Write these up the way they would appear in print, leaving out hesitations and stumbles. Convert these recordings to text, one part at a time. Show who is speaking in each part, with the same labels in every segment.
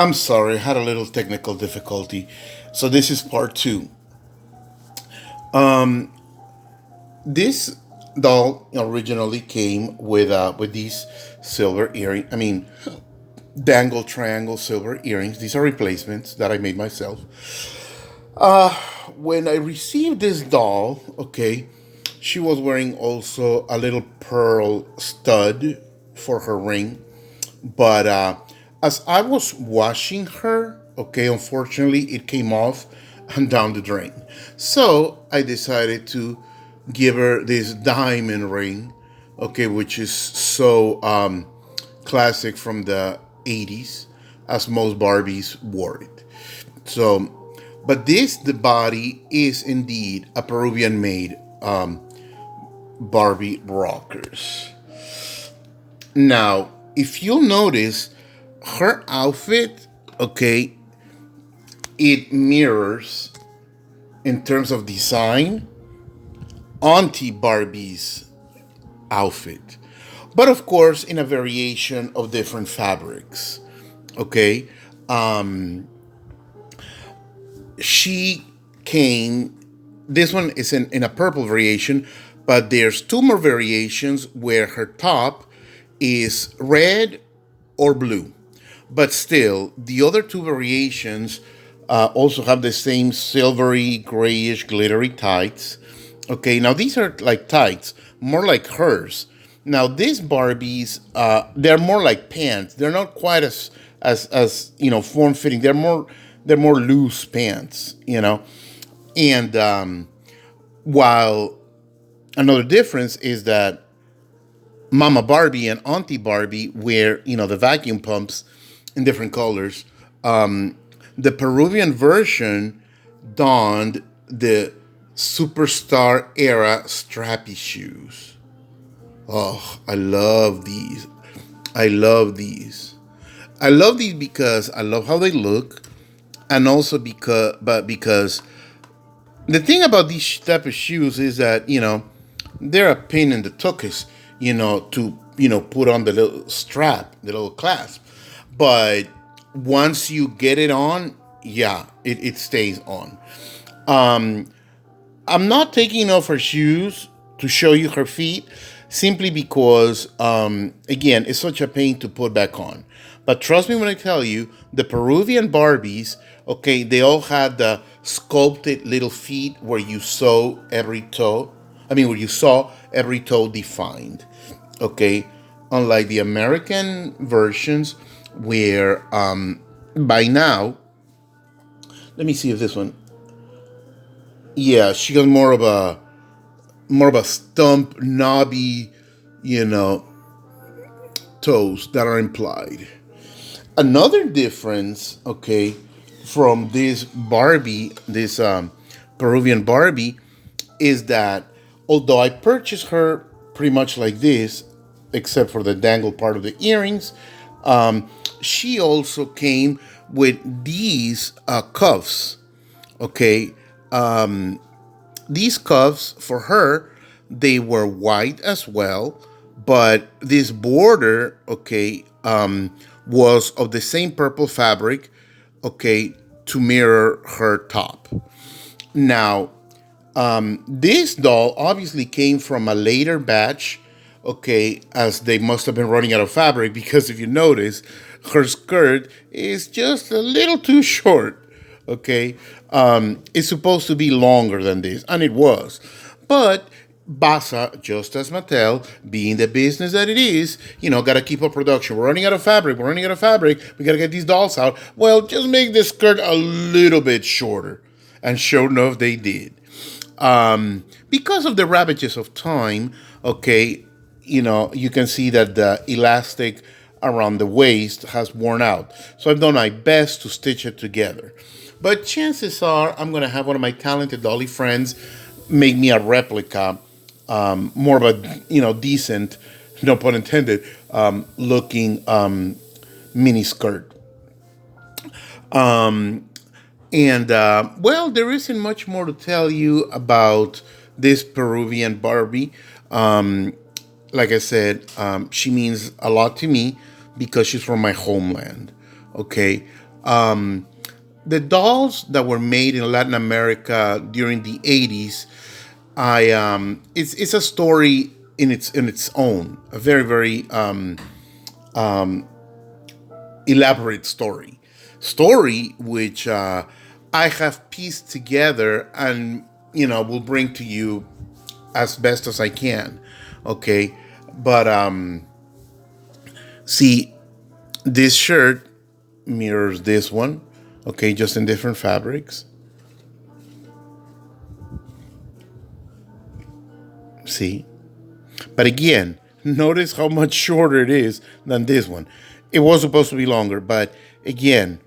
Speaker 1: I'm sorry, I had a little technical difficulty. So this is part two. This doll originally came with these silver earring. I mean, dangle triangle silver earrings. These are replacements that I made myself. When I received this doll, okay, she was wearing also a little pearl stud for her ring. But as I was washing her, okay, unfortunately it came off and down the drain. So I decided to give her this diamond ring, okay, which is so classic from the 80s, as most Barbies wore it. So, but the body is indeed a Peruvian made Barbie rockers. Now, if you'll notice, her outfit, okay, it mirrors in terms of design Auntie Barbie's outfit, but of course in a variation of different fabrics. Okay, she came. This one is in a purple variation, but there's two more variations where her top is red or blue. But still, the other two variations also have the same silvery, grayish, glittery tights. Okay, now these are like tights, more like hers. Now these Barbies, they're more like pants. They're not quite as form fitting. They're more loose pants. And while another difference is that Mama Barbie and Auntie Barbie wear, the vacuum pumps in different colors. The Peruvian version donned the superstar era strappy shoes. Oh, I love these. I love these. I love these because I love how they look, and also because the thing about these type of shoes is that they're a pain in the tuchus, to put on the little strap, the little clasp. But once you get it on, yeah, it stays on. I'm not taking off her shoes to show you her feet, simply because, again, it's such a pain to put back on. But trust me when I tell you, the Peruvian Barbies, okay, they all had the sculpted little feet where you saw every toe. I mean, where you saw every toe defined. Okay, unlike the American versions, where by now, let me see if this one. Yeah, she got more of a stump, knobby, you know, toes that are implied. Another difference, okay, from this Barbie, this Peruvian Barbie, is that although I purchased her pretty much like this, except for the dangle part of the earrings, she also came with these cuffs. Okay, these cuffs for her, they were white as well, but this border, okay, was of the same purple fabric, okay, to mirror her top. Now, this doll obviously came from a later batch, okay, as they must have been running out of fabric, because if you notice, her skirt is just a little too short, okay? It's supposed to be longer than this, and it was. But BASA, just as Mattel, being the business that it is, gotta keep up production. We're running out of fabric. We're running out of fabric. We gotta get these dolls out. Well, just make this skirt a little bit shorter. And sure enough, they did. Because of the ravages of time, okay, you can see that the elastic around the waist has worn out. So I've done my best to stitch it together. But chances are I'm going to have one of my talented dolly friends make me a replica, more of a, decent, no pun intended, looking mini skirt. And well, there isn't much more to tell you about this Peruvian Barbie. Like I said, she means a lot to me because she's from my homeland. Okay. The dolls that were made in Latin America during the 80s, it's a story in its own, a very very elaborate story which I have pieced together and will bring to you as best as I can. Okay, but see, this shirt mirrors this one. Okay, just in different fabrics. See, but again, notice how much shorter it is than this one. It was supposed to be longer, but again,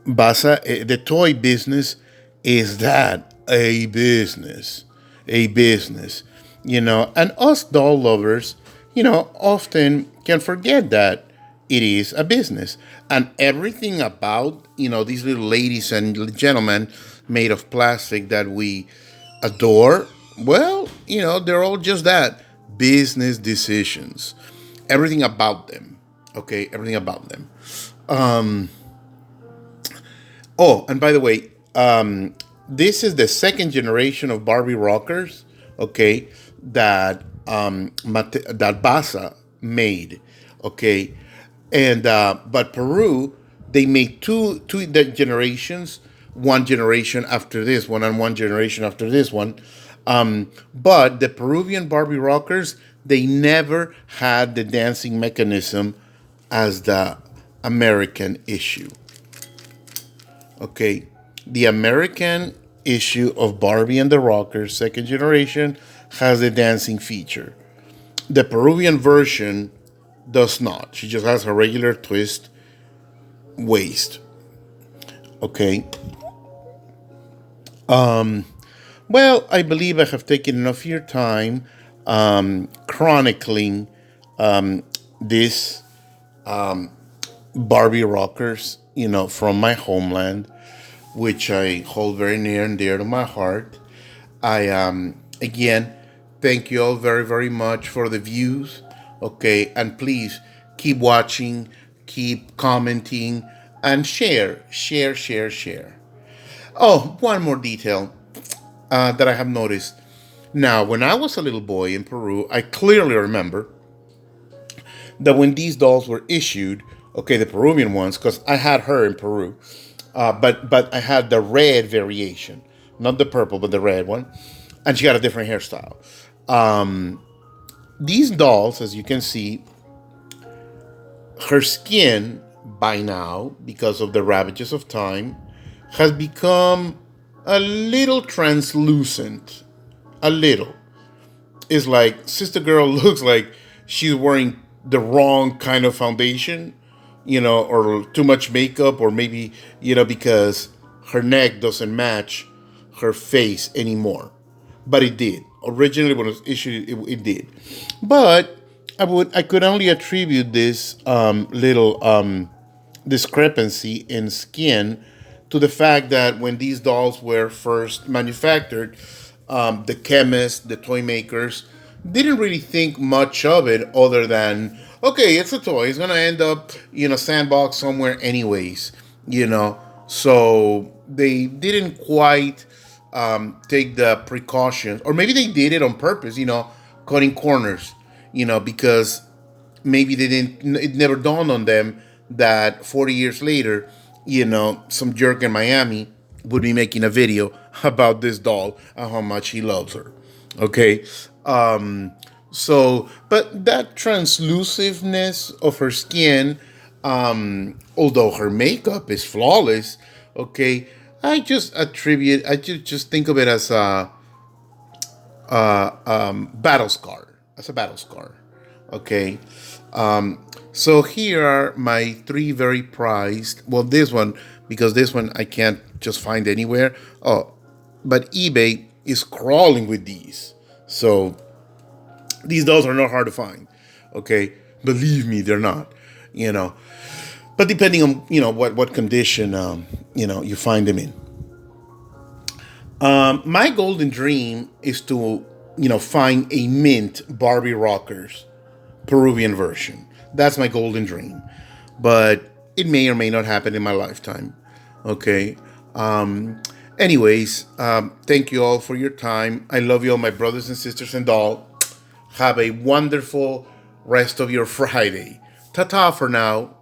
Speaker 1: BASA, the toy business, is that a business, and us doll lovers, often can forget that it is a business, and everything about these little ladies and gentlemen made of plastic that we adore. Well, they're all just that, business decisions. Everything about them, okay, everything about them. Oh, and by the way, this is the second generation of Barbie rockers, okay, that BASA made, okay, and but Peru, they made two generations, one generation after this one and one generation after this one, but the Peruvian Barbie rockers, they never had the dancing mechanism as the American issue. Okay, the American issue of Barbie and the Rockers, second generation, has a dancing feature. The Peruvian version does not. She just has a regular twist waist. Okay. Well, I believe I have taken enough of your time chronicling this Barbie Rockers, from my homeland, which I hold very near and dear to my heart. I again thank you all very very much for the views. Okay, and please keep watching, keep commenting, and share. Oh, one more detail that I have noticed. Now, when I was a little boy in Peru, I clearly remember that when these dolls were issued, okay, the Peruvian ones, because I had her in Peru, but I had the red variation, not the purple, but the red one, and she had a different hairstyle. These dolls, as you can see, her skin by now, because of the ravages of time, has become a little translucent. A little. It's like Sister Girl looks like she's wearing the wrong kind of foundation, or too much makeup, or maybe, because her neck doesn't match her face anymore. But it did. Originally, when it was issued, it did. But I could only attribute this little discrepancy in skin to the fact that when these dolls were first manufactured, the chemists, the toy makers, didn't really think much of it other than, okay, it's a toy. It's gonna end up in a sandbox somewhere, anyways. So they didn't quite take the precautions, or maybe they did it on purpose. Cutting corners. Because maybe they didn't. It never dawned on them that 40 years later, some jerk in Miami would be making a video about this doll and how much he loves her. Okay. But that translusiveness of her skin, although her makeup is flawless, okay, I just think of it as a battle scar. As a battle scar. Okay. So here are my three very prized. Well, this one, because this one I can't just find anywhere. Oh, but eBay is crawling with these. So these dolls are not hard to find. Okay, believe me, they're not. But depending on what condition you find them in. My golden dream is to find a mint Barbie Rockers Peruvian version. That's my golden dream. But It may or may not happen in my lifetime. Okay. Anyways, thank you all for your time. I love you all, my brothers and sisters and all. Have a wonderful rest of your Friday. Ta ta for now.